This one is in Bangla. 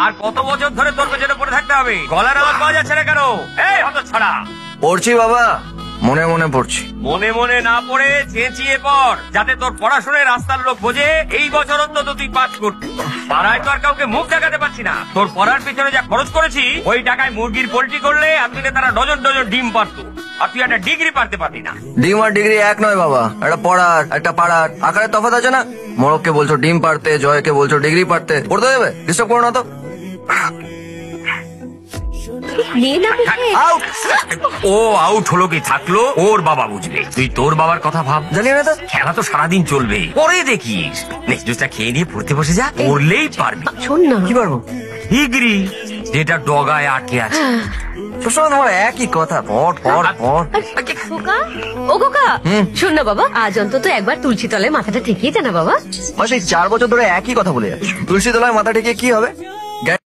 আর কত বছর ধরে তোর পেছনে পড়ে থাকতে হবে? গলার আওয়াজ পাওয়া যাচ্ছে না কেন? এই হতচ্ছাড়া, পড়ছি বাবা, মনে মনে পড়ছি। মনে মনে না পড়ে চেঁচিয়ে পড়, যাতে তোর পড়াশোনায় রাস্তার লোক বোঝে এই বছর অন্তত তুই পাস করবি। পাড়ায় তো আর কাউকে মুখ দেখাতে পারছি না। তোর পড়ার পেছনে যা খরচ করেছি, ওই টাকায় মুরগির পোল্ট্রি করলে একদিনে তারা ডজন ডজন ডিম পারতো, আর তুই একটা ডিগ্রি পারতে পারলি না। ডিম আর ডিগ্রি এক নয় বাবা, একটা পড়ার একটা পাড়ার আকারে তফাৎ আছে না। মোরককে বলছো ডিম পারতে, জয়কে বলছো ডিগ্রি পারতে। পড়তে দেবে? ডিস্টার্ব করো না তো। আউট। ও আউট হলো কি থাকলো, ওর বাবা বুঝবে। তুই তোর বাবার কথা ভাব। জানি না তো। খেলা তো সারাদিন চলবে, পরে দেখিস। নেক্সট জুসটা খেয়ে নিয়ে পড়তে বসে যা, পড়লেই পারবি। শোন না, কি পারবো? ডিগ্রি, যেটা ডগায় আটকে আছে। সবসময় তোমার একই কথা, পড় পড় পড়। খোকা, ও খোকা, শোন না বাবা, আজ অন্তত একবার তুলসী তলায় মাথাটা ঠেকিয়ে দে না বাবা। সেই 4 বছর ধরে একই কথা বলে যাচ্ছ। তুলসী তলায় মাথা ঠেকিয়ে কি হবে?